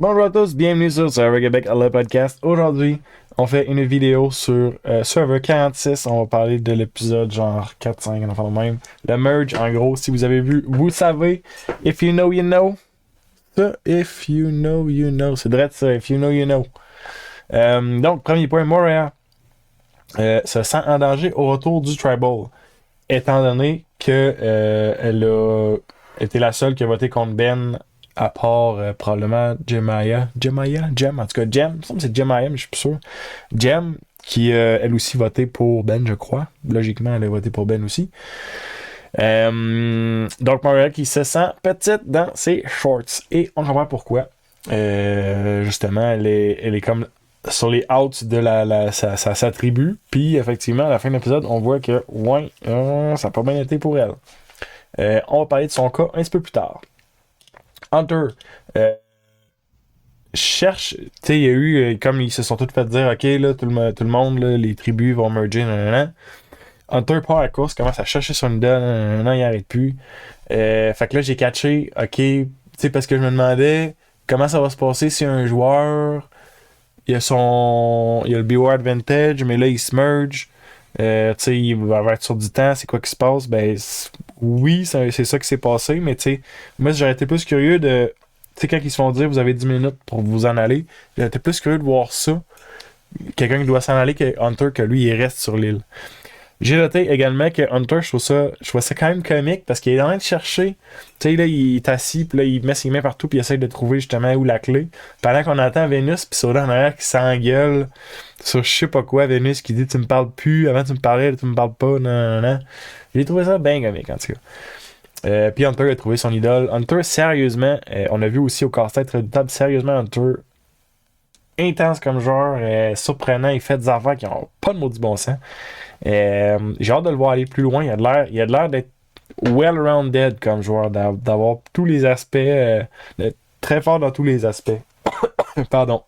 Bonjour à tous, bienvenue sur Server Québec à le podcast. Aujourd'hui, on fait une vidéo sur Server 46. On va parler de l'épisode genre 4-5, enfin le même. Le merge, en gros, si vous avez vu, vous savez. If you know, you know. Ça, if you know, you know. C'est vrai ça, if you know, you know. Donc, premier point, Moria se sent en danger au retour du Tribal, étant donné que elle a été la seule qui a voté contre Ben, à part probablement Jem, en tout cas Jem, il me semble que c'est Jemaya, mais je suis plus sûr. Jem, qui elle aussi voté pour Ben, je crois. Logiquement, elle a voté pour Ben aussi. Donc Montréal qui se sent petite dans ses shorts. Et on comprend pourquoi. Justement, elle est comme sur les outs de sa tribu. Puis effectivement, à la fin de l'épisode, on voit que ouais, ça n'a pas bien été pour elle. On va parler de son cas un petit peu plus tard. Hunter cherche, tu sais, il y a eu, comme ils se sont tous fait dire, ok, là, tout le monde, là, les tribus vont merger, nanana. Hunter part à la course, commence à chercher son idole, nanana, il arrête plus. Fait que là, j'ai catché, ok, tu sais, parce que je me demandais comment ça va se passer si un joueur, il a le BOR Advantage, mais là, il se merge. Tu sais, il va avoir sur du temps, c'est quoi qui se passe? Ben, oui, c'est ça qui s'est passé, mais tu sais, moi, j'aurais été plus curieux de. Tu sais, quand ils se font dire, vous avez 10 minutes pour vous en aller, j'aurais été plus curieux de voir ça. Quelqu'un qui doit s'en aller que Hunter, que lui, il reste sur l'île. J'ai noté également que Hunter, je trouve ça quand même comique parce qu'il est en train de chercher. Tu sais, là, il est assis, puis là, il met ses mains partout, puis il essaie de trouver justement où la clé. Pendant qu'on attend Vénus, puis Soda en arrière qui s'engueule sur je sais pas quoi, Vénus qui dit tu me parles plus, avant tu me parlais, là, tu me parles pas, non, non, non. J'ai trouvé ça bien comique en tout cas. Puis Hunter a trouvé son idole. Hunter, sérieusement, on a vu aussi au casse-tête redoutable, sérieusement, Hunter, intense comme joueur, surprenant, il fait des affaires qui ont pas de maudit bon sens. J'ai hâte de le voir aller plus loin. Il a de l'air d'être well-rounded comme joueur, d'avoir tous les aspects, d'être très fort dans tous les aspects. Pardon.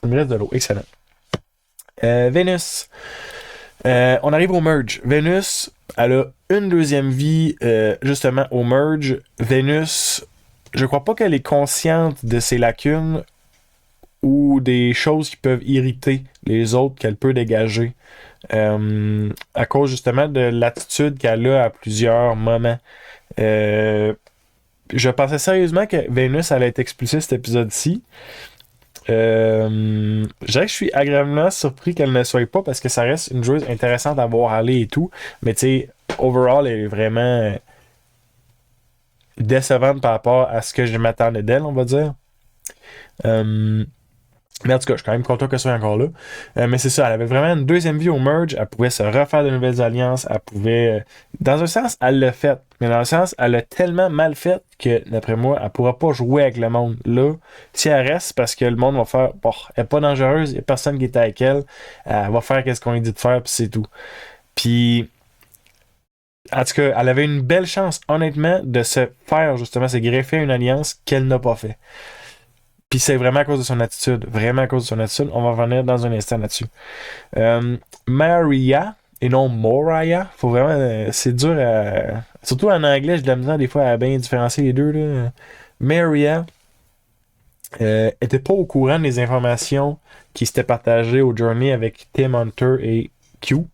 Il me reste de l'eau. Excellent. Vénus. On arrive au merge. Vénus, elle a une deuxième vie, justement, au merge. Vénus, je crois pas qu'elle est consciente de ses lacunes ou des choses qui peuvent irriter les autres qu'elle peut dégager. À cause justement de l'attitude qu'elle a à plusieurs moments. Je pensais sérieusement que Vénus allait être expulsée cet épisode-ci. Je dirais que je suis agréablement surpris qu'elle ne soit pas parce que ça reste une joueuse intéressante à voir aller et tout. Mais tu sais, overall, elle est vraiment décevante par rapport à ce que je m'attendais d'elle, on va dire. Mais en tout cas, je suis quand même content qu'elle soit encore là. Mais c'est ça, elle avait vraiment une deuxième vie au merge. Elle pouvait se refaire de nouvelles alliances. Elle pouvait. Dans un sens, elle l'a fait. Mais dans un sens, elle l'a tellement mal fait que, d'après moi, elle pourra pas jouer avec le monde. Là, si elle reste, parce que le monde va faire. Bon, elle est pas dangereuse, il n'y a personne qui est avec elle. Elle va faire ce qu'on lui dit de faire, puis c'est tout. Puis. En tout cas, elle avait une belle chance, honnêtement, de se faire, justement, se greffer une alliance qu'elle n'a pas fait. Puis c'est vraiment à cause de son attitude. Vraiment à cause de son attitude. On va revenir dans un instant là-dessus. Maria, et non Moria. Faut vraiment. C'est dur à. Surtout en anglais, j'ai de la misère des fois à bien différencier les deux. Là. Maria était pas au courant des informations qui s'étaient partagées au Journey avec Tim Hunter et Q.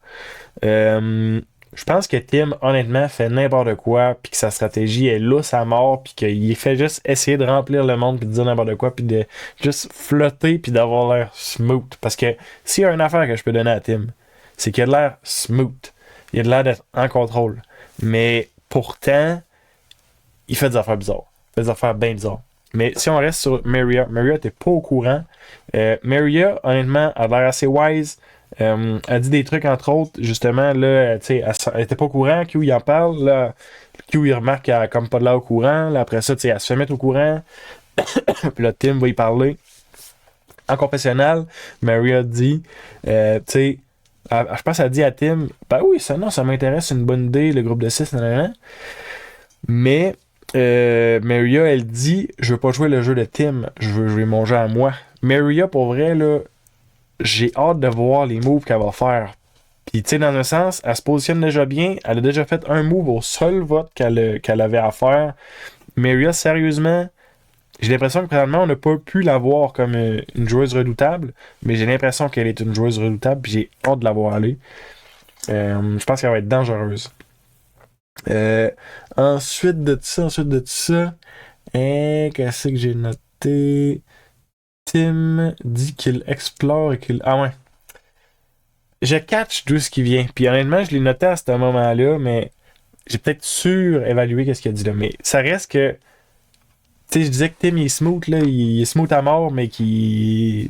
Je pense que Tim, honnêtement, fait n'importe quoi, puis que sa stratégie est lousse à mort, puis qu'il fait juste essayer de remplir le monde, puis de dire n'importe quoi, puis de juste flotter, puis d'avoir l'air smooth. Parce que s'il y a une affaire que je peux donner à Tim, c'est qu'il a de l'air smooth. Il a de l'air d'être en contrôle. Mais pourtant, il fait des affaires bizarres. Il fait des affaires bien bizarres. Mais si on reste sur Maria t'es pas au courant. Maria, honnêtement, a l'air assez wise. Elle dit des trucs, entre autres, justement, là, tu sais, elle était pas au courant, Q, il en parle, là, Q, il remarque qu'elle a comme pas de l'air au courant, là, après ça, tu sais, elle se fait mettre au courant, puis là, Tim va y parler. En confessionnal, Maria dit, tu sais, je pense qu'elle dit à Tim, ben oui, ça m'intéresse, c'est une bonne idée, le groupe de 6, nanana. Mais, Maria, elle dit, je veux pas jouer le jeu de Tim, je veux manger à moi. Maria, pour vrai, là, j'ai hâte de voir les moves qu'elle va faire. Puis, tu sais, dans un sens, elle se positionne déjà bien. Elle a déjà fait un move au seul vote qu'elle avait à faire. Maria, sérieusement, J'ai l'impression que présentement, on n'a pas pu la voir comme une joueuse redoutable, mais j'ai l'impression qu'elle est une joueuse redoutable, puis j'ai hâte de la voir aller. Je pense qu'elle va être dangereuse. Euh, ensuite de ça, qu'est-ce que j'ai noté? Tim dit qu'il explore et qu'il... Ah ouais. Je catch d'où ce qui vient. Puis honnêtement, je l'ai noté à ce moment-là, mais j'ai peut-être surévalué qu'est-ce qu'il a dit là. Mais ça reste que... Tu sais, je disais que Tim, il est smooth, là. Il est smooth à mort, mais qu'il...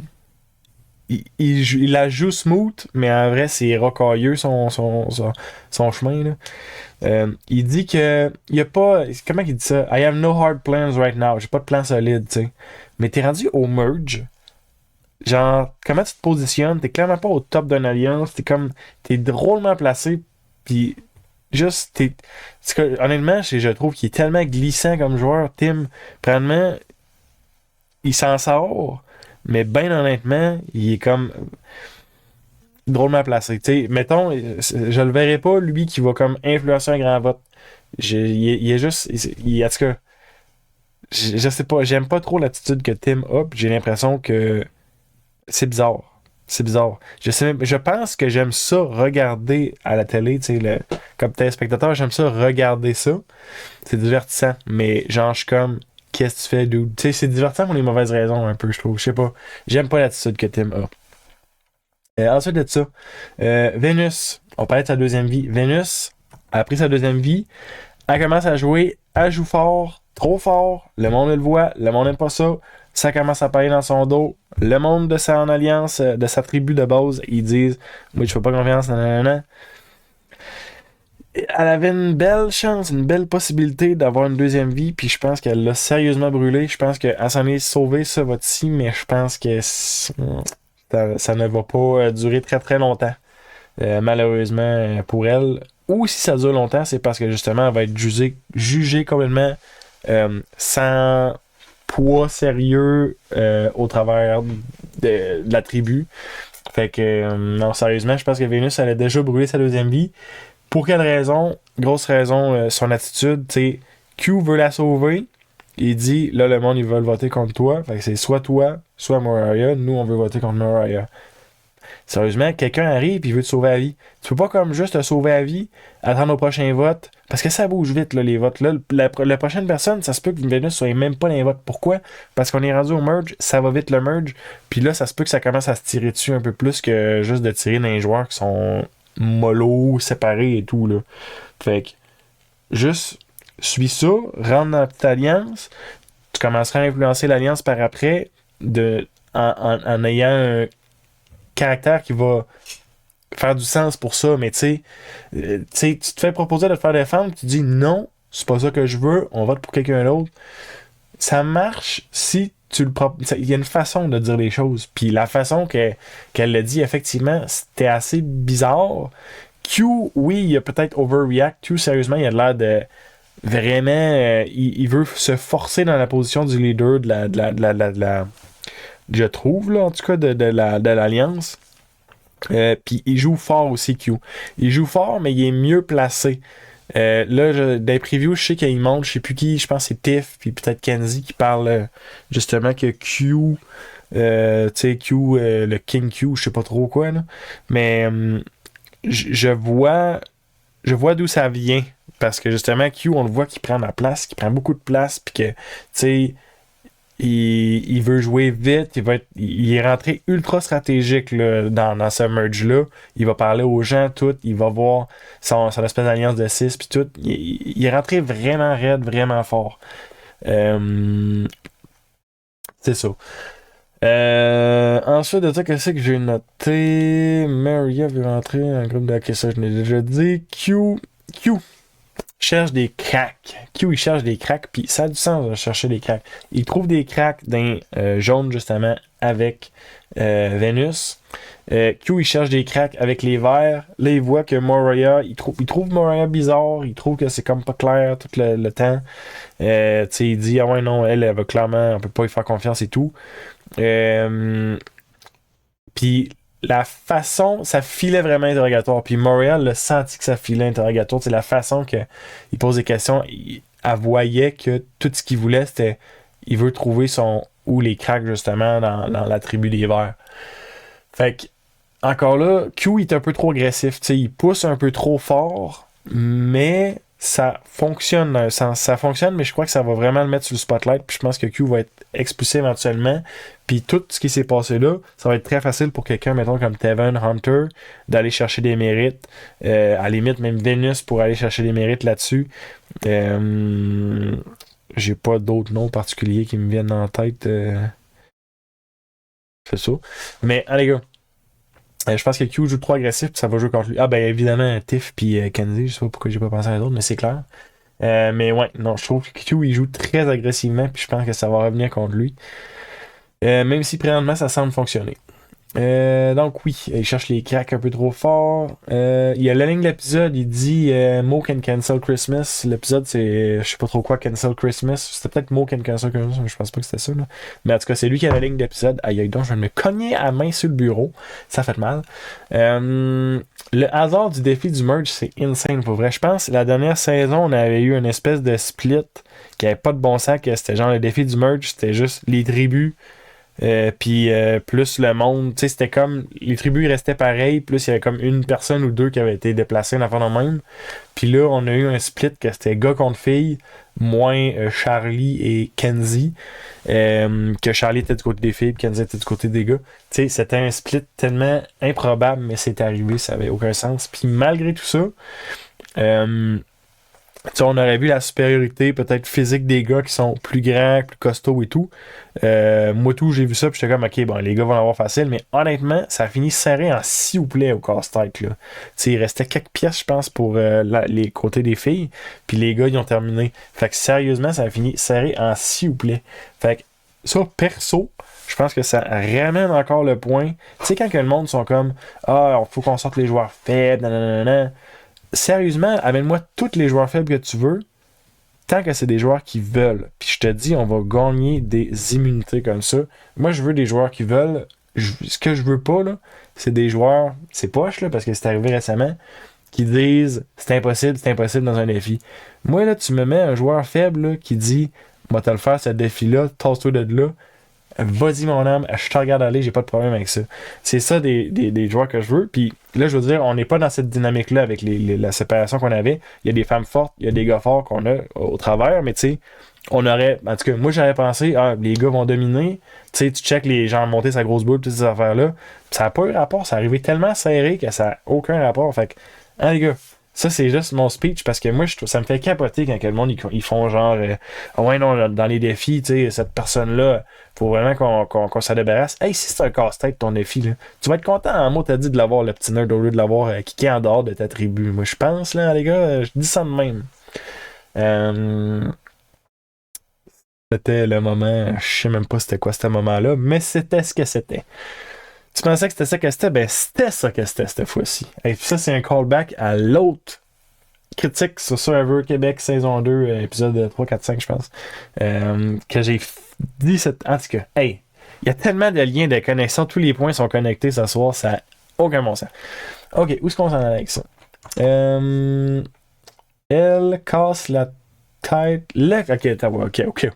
Il la joue smooth, mais en vrai, c'est rocailleux son chemin, là. Il dit que il y a pas. Comment il dit ça? I have no hard plans right now. J'ai pas de plan solide, tu sais. Mais t'es rendu au merge. Genre, comment tu te positionnes? T'es clairement pas au top d'une alliance. T'es drôlement placé. Puis, juste, t'es. Honnêtement, je trouve qu'il est tellement glissant comme joueur. Tim, probablement, il s'en sort. Mais ben honnêtement, il est comme drôlement placé. T'sais, mettons, je le verrais pas, lui, qui va comme influencer un grand vote. Il est juste. En tout cas, je sais pas, j'aime pas trop l'attitude que Tim a, pis j'ai l'impression que c'est bizarre. C'est bizarre. Je pense que j'aime ça regarder à la télé, comme téléspectateur, j'aime ça regarder ça. C'est divertissant, mais genre, je suis comme, qu'est-ce que tu fais, dude? Tu sais, c'est divertissant pour les mauvaises raisons, un peu, je trouve. Je sais pas. J'aime pas l'attitude que Tim a. Ensuite de ça, Vénus, on parlait de sa deuxième vie. Vénus a pris sa deuxième vie, elle commence à jouer, elle joue fort, trop fort, le monde le voit, le monde n'aime pas ça, ça commence à parler dans son dos, le monde de sa en alliance, de sa tribu de base, ils disent moi je fais pas confiance, nanana. Elle avait une belle chance, une belle possibilité d'avoir une deuxième vie, puis je pense qu'elle l'a sérieusement brûlé. Je pense qu'elle s'en est sauvée, ça, votre-ci, mais je pense que ça ne va pas durer très très longtemps, malheureusement pour elle. Ou si ça dure longtemps, c'est parce que justement, elle va être jugée complètement sans poids sérieux au travers de la tribu. Fait que, non, sérieusement, je pense que Vénus, elle a déjà brûlé sa deuxième vie. Pour quelle raison? Grosse raison, son attitude, tu sais, Q veut la sauver. Il dit, là, le monde, ils veulent voter contre toi. Fait que c'est soit toi, soit Mariah. Nous, on veut voter contre Mariah. Sérieusement, quelqu'un arrive et il veut te sauver la vie. Tu peux pas comme juste te sauver la vie, attendre au prochain vote. Parce que ça bouge vite, là, les votes. Là, la prochaine personne, ça se peut que Venus soit même pas dans les votes. Pourquoi? Parce qu'on est rendu au merge, ça va vite le merge. Puis là, ça se peut que ça commence à se tirer dessus un peu plus que juste de tirer dans les joueurs qui sont mollo, séparés et tout, là. Fait que, juste, suis ça, rentre dans la petite alliance, tu commenceras à influencer l'alliance par après, en ayant un caractère qui va faire du sens pour ça, mais tu sais, tu te fais proposer de te faire défendre, tu dis non, c'est pas ça que je veux, on vote pour quelqu'un d'autre. Ça marche si tu le proposes. Il y a une façon de dire les choses. Puis la façon qu'elle l'a dit, effectivement, c'était assez bizarre. Q, oui, il a peut-être overreact. Q, sérieusement, il a l'air de vraiment. Il veut se forcer dans la position du leader de la je trouve, là, en tout cas, de l'Alliance. Puis il joue fort aussi, Q. Il joue fort, mais il est mieux placé. Là, dans les previews, je sais qu'il montre, je sais plus qui, je pense que c'est Tiff, puis peut-être Kenzie qui parle justement que Q, tu sais, Q, le King Q, je sais pas trop quoi, là. Mais je vois d'où ça vient. Parce que justement, Q, on le voit qu'il prend la place, qu'il prend beaucoup de place, puis que, tu sais, il veut jouer vite, il est rentré ultra stratégique là, dans ce merge-là. Il va parler aux gens, tout. Il va voir son espèce d'alliance de 6 puis tout. Il est rentré vraiment raide, vraiment fort. C'est ça. Ensuite de ça, qu'est-ce que j'ai noté? Maria veut rentrer dans un groupe de... Ok, ça, je l'ai déjà dit. Q cherche des cracks. Q, il cherche des cracks, puis ça a du sens de chercher des cracks. Il trouve des cracks dans jaune, justement, avec Vénus. Q, il cherche des cracks avec les verts. Là, il voit que Moria, il trouve Moria bizarre. Il trouve que c'est comme pas clair tout le temps. Tu sais, il dit, ah ouais, non, elle va clairement, on peut pas y faire confiance et tout. Puis la façon, ça filait vraiment interrogatoire. Puis Montréal l'a senti que ça filait interrogatoire. C'est la façon qu'il pose des questions. Elle voyait que tout ce qu'il voulait, c'était il veut trouver où les cracks, justement, dans la tribu des Verts. Fait que, encore là, Q est un peu trop agressif. T'sais, il pousse un peu trop fort, mais ça fonctionne. Ça fonctionne, mais je crois que ça va vraiment le mettre sur le spotlight. Puis je pense que Q va être expulsé éventuellement. Puis tout ce qui s'est passé là, ça va être très facile pour quelqu'un, mettons, comme Tevin Hunter, d'aller chercher des mérites. À la limite, même Venus pour aller chercher des mérites là-dessus. J'ai pas d'autres noms particuliers qui me viennent en tête. C'est ça. Mais, allez, gars. Je pense que Q joue trop agressif, puis ça va jouer contre lui. Ah, ben évidemment, Tiff puis Kenzie, je sais pas pourquoi j'ai pas pensé à les autres, mais c'est clair. Mais ouais, non, je trouve que Q il joue très agressivement, puis je pense que ça va revenir contre lui. Même si présentement ça semble fonctionner. Donc oui, il cherche les cracks un peu trop fort. Il y a la ligne de l'épisode, il dit Mo can cancel Christmas. L'épisode c'est je sais pas trop quoi cancel Christmas. C'était peut-être Mo can cancel Christmas, mais je pense pas que c'était ça. Là. Mais en tout cas, c'est lui qui a la ligne d'épisode. Aïe donc, je viens de me cogner à main sur le bureau. Ça fait mal. Le hasard du défi du merge, c'est insane pour vrai. Je pense la dernière saison, on avait eu une espèce de split qui avait pas de bon sens, que c'était genre le défi du merge, c'était juste les tribus. Puis plus le monde, tu sais, c'était comme les tribus restaient pareilles, plus il y avait comme une personne ou deux qui avaient été déplacées dans le même. Puis là, on a eu un split que c'était gars contre filles, moins Charlie et Kenzie, que Charlie était du côté des filles, puis Kenzie était du côté des gars. Tu sais, c'était un split tellement improbable, mais c'est arrivé, ça avait aucun sens. Puis malgré tout ça, on aurait vu la supériorité peut-être physique des gars qui sont plus grands, plus costauds et tout. Moi tout, j'ai vu ça puis j'étais comme ok, bon, les gars vont l'avoir facile, mais honnêtement, ça a fini serré en s'il vous plaît au casse-tête. Là. Il restait quelques pièces, je pense, pour les côtés des filles, puis les gars ils ont terminé. Fait que sérieusement, ça a fini serré en s'il vous plaît. Fait que ça, perso, je pense que ça ramène encore le point. Tu sais, quand que le monde sont comme ah, il faut qu'on sorte les joueurs faibles, nanana. Sérieusement, amène-moi tous les joueurs faibles que tu veux, tant que c'est des joueurs qui veulent. Puis je te dis, on va gagner des immunités comme ça. Moi, je veux des joueurs qui veulent. Ce que je veux pas, là, c'est des joueurs, c'est poche, là, parce que c'est arrivé récemment, qui disent c'est impossible dans un défi. Moi, là, tu me mets un joueur faible là, qui dit moi, te le faire, ce défi-là, tasse-toi de là. Vas-y mon âme, je te regarde aller, j'ai pas de problème avec ça. C'est ça des joueurs que je veux. Puis là, je veux dire, on n'est pas dans cette dynamique-là avec la séparation qu'on avait. Il y a des femmes fortes, il y a des gars forts qu'on a au travers, mais tu sais, on aurait. En tout cas, moi j'avais pensé, les gars vont dominer. Tu sais, tu check les gens monter sa grosse boule, toutes ces affaires-là. Ça n'a pas eu rapport, ça arrivé tellement serré que ça n'a aucun rapport. Fait que, les gars. Ça, c'est juste mon speech parce que moi, ça me fait capoter quand le monde, ils font genre, ouais, non, dans les défis, tu sais, cette personne-là, faut vraiment qu'on s'en débarrasse. Hey, si c'est un casse-tête ton défi, là, tu vas être content, en mot, t'as dit de l'avoir, le petit nerd, au lieu de l'avoir kické en dehors de ta tribu. Moi, je pense, là, les gars, je dis ça de même. C'était le moment, je sais même pas c'était quoi ce moment-là, mais c'était ce que c'était. Tu pensais que c'était ça que c'était? Ben, c'était ça que c'était cette fois-ci. Et puis ça, c'est un callback à l'autre critique sur Survivor Québec saison 2, épisode 3, 4, 5, je pense. Que j'ai dit cette. En tout cas, hey, il y a tellement de liens de connexion, tous les points sont connectés ce soir, ça n'a aucun bon sens. Ok, où est-ce qu'on s'en allait avec ça? Elle casse la tête. Ok.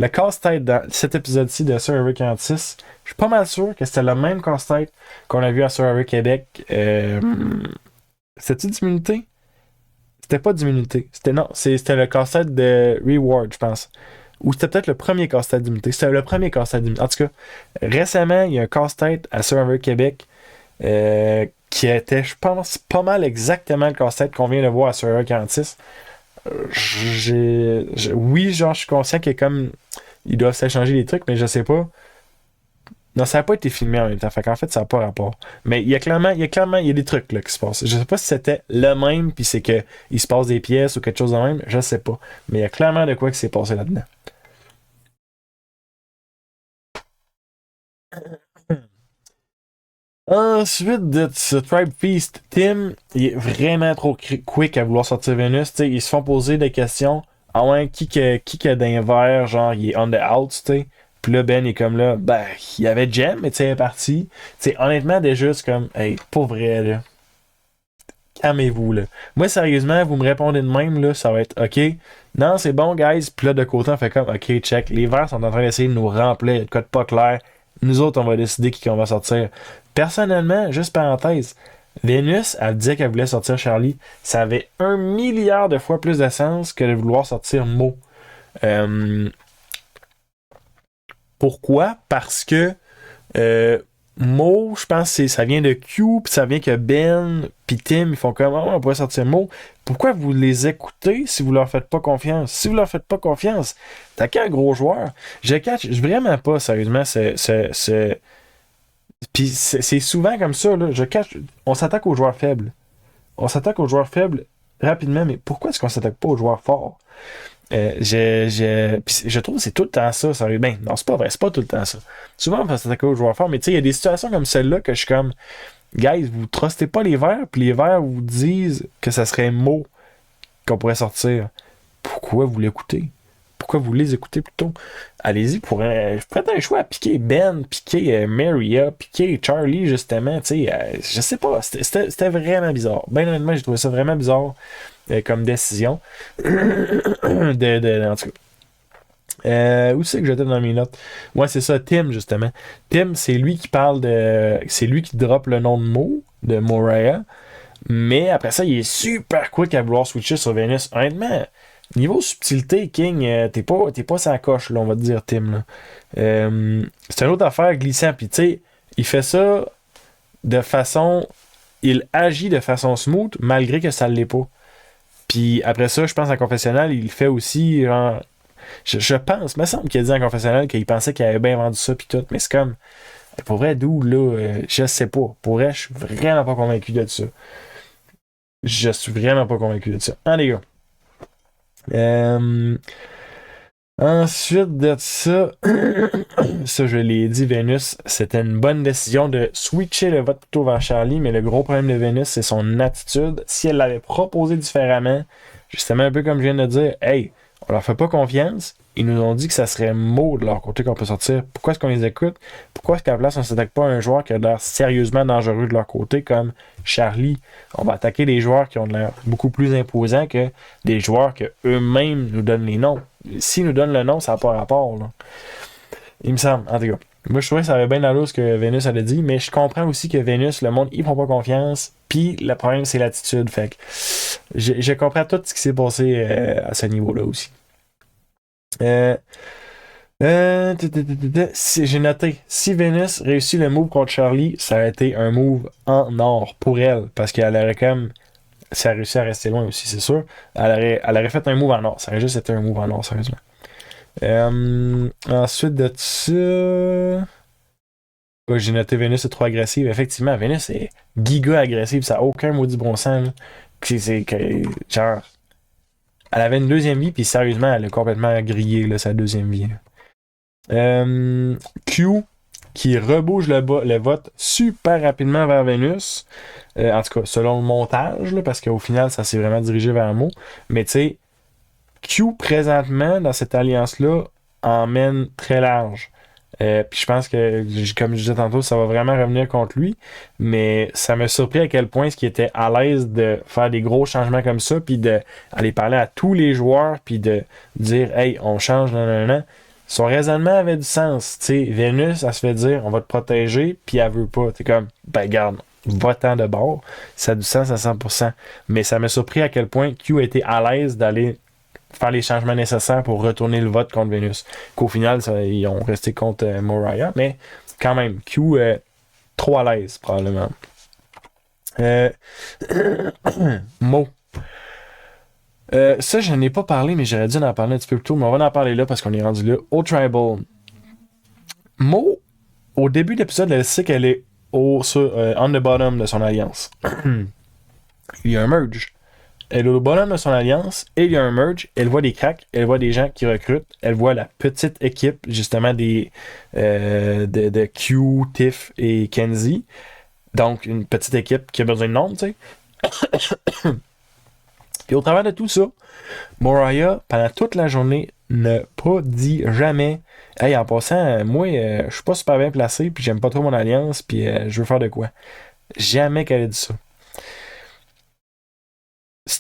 Le casse-tête dans cet épisode-ci de Survivor 46, je suis pas mal sûr que c'était le même casse-tête qu'on a vu à Survivor Québec. C'était-tu d'immunité? C'était pas d'immunité. C'était le casse-tête de Reward, je pense. Ou c'était peut-être le premier casse-tête d'immunité. C'était le premier casse-tête d'immunité. En tout cas, récemment, il y a un casse-tête à Survivor Québec qui était, je pense, pas mal exactement le casse-tête qu'on vient de voir à Survivor 46. Oui, genre, je suis conscient qu'il y a comme. Ils doivent s'échanger des trucs, mais je sais pas. Non, ça n'a pas été filmé en même temps. Fait qu'en fait, ça n'a pas rapport. Mais il y a des trucs là, qui se passent. Je sais pas si c'était le même, puis c'est que il se passe des pièces ou quelque chose de même. Je sais pas. Mais il y a clairement de quoi qui s'est passé là-dedans. Ensuite de ce Tribe Feast, Tim, il est vraiment trop quick à vouloir sortir Vénus. T'sais, ils se font poser des questions. Ah ouais, qui que d'un verre, genre, il est on the out, tu sais. Puis là, Ben est comme là, ben, il y avait Jem, mais tu sais, elle est partie. Tu sais, honnêtement, déjà, c'est comme, hey, pour vrai, là. calmez-vous, là. Moi, sérieusement, vous me répondez de même, là, ça va être OK. Non, c'est bon, guys. Puis là, de côté, on fait comme OK, check. Les Verts sont en train d'essayer de nous remplir. Il y a de quoi de pas clair. Nous autres, on va décider qui qu'on va sortir. Personnellement, juste parenthèse, Vénus, elle disait qu'elle voulait sortir Charlie. Ça avait 1 milliard de fois plus de sens que de vouloir sortir Mo. Euh, Pourquoi? Parce que Mo, je pense que ça vient de Q, puis ça vient que Ben, puis Tim, ils font comme on pourrait sortir Mo. Pourquoi vous les écoutez si vous leur faites pas confiance? Si vous leur faites pas confiance, t'as qu'un gros joueur. Je catch vraiment pas, sérieusement, puis c'est souvent comme ça, là. On s'attaque aux joueurs faibles. On s'attaque aux joueurs faibles rapidement, mais pourquoi est-ce qu'on s'attaque pas aux joueurs forts? Puis je trouve que c'est tout le temps ça. Ben, non, c'est pas vrai, c'est pas tout le temps ça. Souvent, on va s'attaquer aux joueurs forts, mais tu sais, il y a des situations comme celle-là que je suis comme, guys, vous trustez pas les Verts, puis les Verts vous disent que ça serait Mo qu'on pourrait sortir. Pourquoi vous l'écoutez? Pourquoi vous les écoutez plutôt? Allez-y, je prête un choix à piquer Ben, piquer Maria, piquer Charlie, justement. Tu sais, je sais pas, c'était vraiment bizarre. Ben honnêtement, j'ai trouvé ça vraiment bizarre comme décision. En tout cas. Où c'est que j'étais dans mes notes? Ouais, c'est ça, Tim, justement. Tim, c'est lui qui parle de. C'est lui qui drop le nom de Mo, de Moriah. Mais après ça, il est super quick à vouloir switcher sur Venus. Honnêtement, niveau subtilité, King, t'es pas sa coche, là, on va te dire, Tim. Là. C'est une autre affaire glissant. Puis, tu sais, il fait ça de façon. Il agit de façon smooth, malgré que ça ne l'est pas. Puis après ça, je pense en confessionnal, il fait aussi. Genre, je pense, il me semble qu'il a dit en confessionnal qu'il pensait qu'il avait bien vendu ça, puis tout. Mais c'est comme. Pour vrai, d'où, là, je sais pas. Pour vrai, je suis vraiment pas convaincu de ça. Je suis vraiment pas convaincu de ça. Ah, les gars. Ensuite de ça, ça je l'ai dit, Vénus, c'était une bonne décision de switcher le vote plutôt vers Charlie, mais le gros problème de Vénus, c'est son attitude. Si elle l'avait proposé différemment, justement un peu comme je viens de dire, hey, on leur fait pas confiance, ils nous ont dit que ça serait Mo de leur côté qu'on peut sortir. Pourquoi est-ce qu'on les écoute? Pourquoi est-ce qu'à la place on s'attaque pas à un joueur qui a l'air sérieusement dangereux de leur côté comme Charlie? On va attaquer des joueurs qui ont l'air beaucoup plus imposants que des joueurs que eux-mêmes nous donnent les noms. S'ils nous donnent le nom, ça n'a pas rapport. Là. Il me semble, en tout cas. Moi, je trouvais que ça avait bien la ce que Vénus avait dit, mais je comprends aussi que Vénus, le monde, ils font pas confiance, puis le problème, c'est l'attitude. Fait que je comprends tout ce qui s'est passé à ce niveau-là aussi. J'ai noté, si Vénus réussit le move contre Charlie, ça aurait été un move en or pour elle, parce qu'elle aurait comme. Si elle réussit à rester loin aussi, c'est sûr. Elle aurait fait un move en or. Ça aurait juste été un move en or, sérieusement. Ensuite de ça. Ouais, j'ai noté Vénus est trop agressive. Effectivement, Vénus est giga agressive. Ça n'a aucun maudit bon sens. Là. Genre. Elle avait une deuxième vie, puis sérieusement, elle a complètement grillé là, sa deuxième vie. Q qui rebouge le vote super rapidement vers Vénus. En tout cas, selon le montage, là, parce qu'au final, ça s'est vraiment dirigé vers un mot. Mais tu sais, Q, présentement, dans cette alliance-là, emmène très large. Puis je pense que, comme je disais tantôt, ça va vraiment revenir contre lui. Mais ça m'a surpris à quel point il était à l'aise de faire des gros changements comme ça, puis d'aller parler à tous les joueurs, puis de dire « Hey, on change, non. » Son raisonnement avait du sens. T'sais, Vénus, elle se fait dire on va te protéger, puis elle veut pas. T'es comme, ben garde, va-t'en de bord. Ça a du sens à 100%. Mais ça m'a surpris à quel point Q a été à l'aise d'aller faire les changements nécessaires pour retourner le vote contre Vénus. Qu'au final, ils ont resté contre Moriah, mais quand même, Q trop à l'aise, probablement. Mo. Ça, je n'en ai pas parlé, mais j'aurais dû en parler un petit peu plus tôt, mais on va en parler là parce qu'on est rendu là. Au Tribal. Mo, au début de l'épisode, elle sait qu'elle est on the bottom de son alliance. Il y a un merge. Elle est au bottom de son alliance et il y a un merge. Elle voit des cracks, elle voit des gens qui recrutent, elle voit la petite équipe, justement, de Q, Tiff et Kenzie. Donc, une petite équipe qui a besoin de nombre, tu sais. Puis au travers de tout ça, Moriah, pendant toute la journée, n'a pas dit jamais « Hey, en passant, moi, je suis pas super bien placé, puis j'aime pas trop mon alliance, puis je veux faire de quoi. » Jamais qu'elle ait dit ça.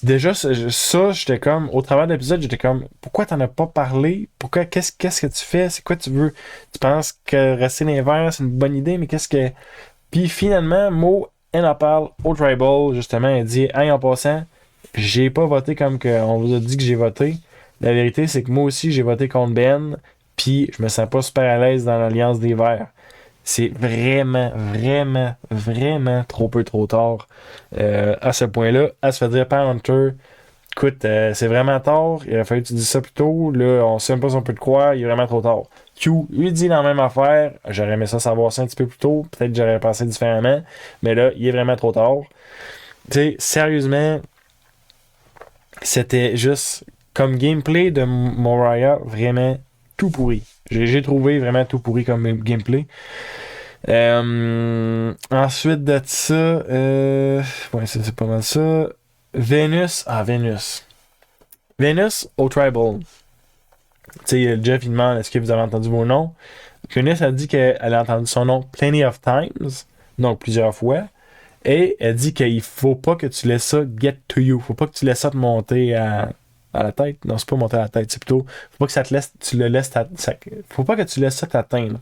déjà, ça, j'étais comme, au travers de l'épisode, j'étais comme, pourquoi t'en as pas parlé? Pourquoi, qu'est-ce que tu fais? C'est quoi tu veux? Tu penses que rester dans les verts, c'est une bonne idée, mais qu'est-ce que. Puis finalement, Mo, elle en parle au Tribal, justement, elle dit, hey, en passant, j'ai pas voté comme on vous a dit que j'ai voté. La vérité, c'est que moi aussi, j'ai voté contre Ben, puis je me sens pas super à l'aise dans l'Alliance des Verts. C'est vraiment, vraiment, vraiment trop peu trop tard à ce point-là. À se faire dire par Hunter, écoute, c'est vraiment tard, il aurait fallu que tu dises ça plus tôt, là, on sait même pas si on peut te croire, il est vraiment trop tard. Q, lui dit la même affaire, j'aurais aimé ça savoir ça un petit peu plus tôt, peut-être que j'aurais pensé différemment, mais là, il est vraiment trop tard. Tu sais, sérieusement, c'était juste comme gameplay de Moriah, vraiment tout pourri. J'ai trouvé vraiment tout pourri comme gameplay. Ensuite de ça, ouais, c'est pas mal ça. Venus. Venus au Tribal. Tu sais, Jeff, il demande est-ce que vous avez entendu mon nom? Venus a dit qu'elle a entendu son nom plenty of times, donc plusieurs fois. Et elle dit qu'il faut pas que tu laisses ça get to you. Faut pas que tu laisses ça te monter à la tête. Non, c'est pas monter à la tête, c'est plutôt. Faut pas que ça te laisse. Faut pas que tu laisses ça t'atteindre.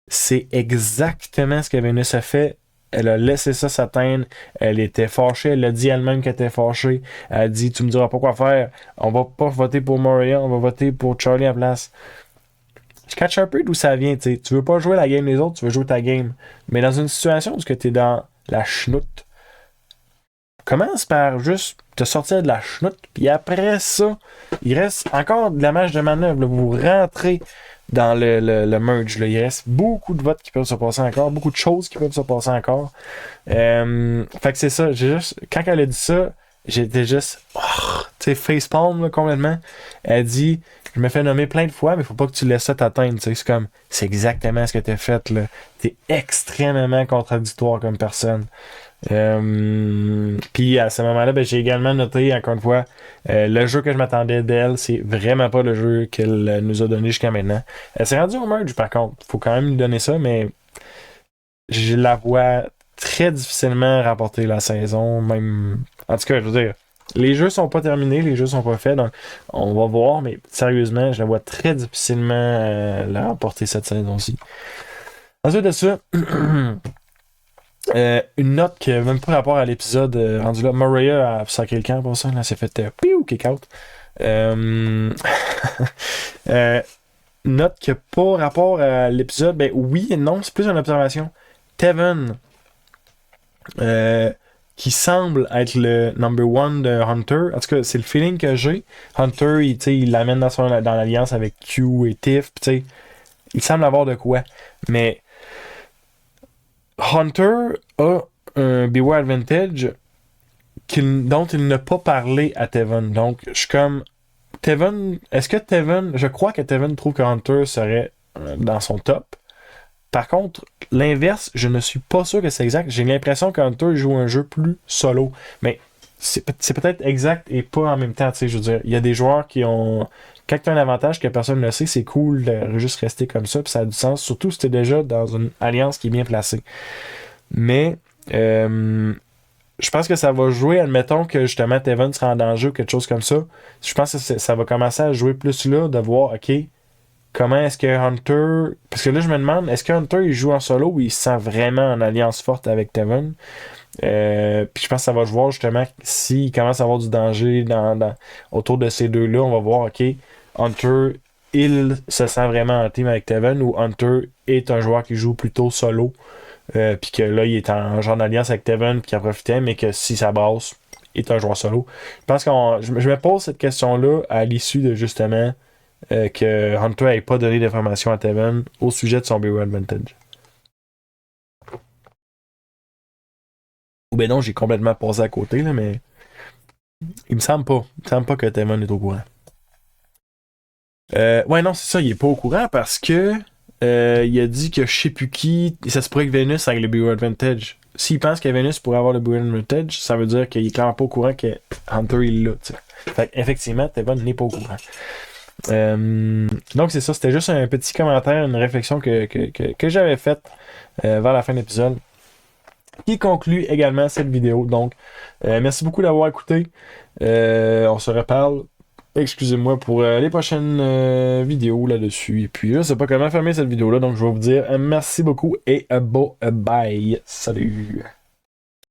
C'est exactement ce que Venus a fait. Elle a laissé ça s'atteindre. Elle était fâchée. Elle a dit elle-même qu'elle était fâchée. Elle a dit tu me diras pas quoi faire. On va pas voter pour Moria, on va voter pour Charlie à place. Je catch un peu d'où ça vient. T'sais. Tu veux pas jouer la game des autres, tu veux jouer ta game. Mais dans une situation où tu es dans la chenoute, commence par juste te sortir de la chenoute. Puis après ça, il reste encore de la marge de manœuvre. Là. Vous rentrez dans le merge. Là. Il reste beaucoup de votes qui peuvent se passer encore, beaucoup de choses qui peuvent se passer encore. Fait que c'est ça. Quand elle a dit ça, j'étais juste tu sais, facepalm là, complètement. Elle dit je me fais nommer plein de fois, mais faut pas que tu laisses ça t'atteindre. C'est comme c'est exactement ce que t'as fait là. T'es extrêmement contradictoire comme personne. Puis à ce moment-là, ben, j'ai également noté, encore une fois, le jeu que je m'attendais d'elle, c'est vraiment pas le jeu qu'elle nous a donné jusqu'à maintenant. Elle s'est rendue au merge, par contre. Faut quand même lui donner ça, mais je la vois très difficilement remporter la saison. Même. En tout cas, je veux dire, les jeux sont pas terminés, les jeux sont pas faits, donc on va voir, mais sérieusement, je la vois très difficilement la remporter cette saison-ci. Ensuite de ça, une note qui n'a même pas rapport à l'épisode rendu là. Maria a sacré le camp pour ça. Là, s'est fait kick out. Note qui n'a pas rapport à l'épisode. Ben oui et non, c'est plus une observation. Tevin, qui semble être le number one de Hunter. En tout cas, c'est le feeling que j'ai. Hunter, il l'amène dans l'alliance avec Q et Tiff. Il semble avoir de quoi. Mais Hunter a un Beware Advantage dont il n'a pas parlé à Tevin. Donc, je suis comme. Est-ce que Tevin. Je crois que Tevin trouve que Hunter serait dans son top. Par contre, l'inverse, je ne suis pas sûr que c'est exact. J'ai l'impression que Hunter joue un jeu plus solo. Mais c'est peut-être exact et pas en même temps. Je veux dire, il y a des joueurs qui ont. Quand tu as un avantage que personne ne le sait, c'est cool de juste rester comme ça, puis ça a du sens, surtout si tu es déjà dans une alliance qui est bien placée. Mais je pense que ça va jouer, admettons que justement Tevin sera en danger ou quelque chose comme ça. Je pense que ça va commencer à jouer plus là, de voir, OK, comment est-ce que Hunter. Parce que là, je me demande, est-ce que Hunter il joue en solo ou il se sent vraiment en alliance forte avec Tevin? Puis je pense que ça va jouer justement s'il commence à avoir du danger autour de ces deux-là, on va voir, OK, Hunter, il se sent vraiment en team avec Tevin ou Hunter est un joueur qui joue plutôt solo. Puis que là, il est en genre d'alliance avec Tevin puis qu'il en profitait, mais que si ça brasse, il est un joueur solo. Je pense je me pose cette question-là à l'issue de justement que Hunter n'ait pas donné d'informations à Tevin au sujet de son Beware Advantage. Ou ben non, j'ai complètement passé à côté, là, mais il me semble pas. Il me semble pas que Tevin est au courant. Ouais, non, c'est ça, il est pas au courant parce que il a dit que je sais plus qui, ça se pourrait que Venus avec le Beware Advantage. S'il pense que Venus pourrait avoir le Beware Advantage, ça veut dire qu'il est clairement pas au courant que Hunter il l'a. Fait effectivement, Tevin n'est pas au courant. Donc c'est ça, c'était juste un petit commentaire, une réflexion que j'avais faite vers la fin de l'épisode. qui conclut également cette vidéo. Donc, merci beaucoup d'avoir écouté. On se reparle. Excusez-moi pour les prochaines vidéos là-dessus. Et puis, je sais pas comment fermer cette vidéo-là. Donc, je vais vous dire merci beaucoup et bon bye. Salut.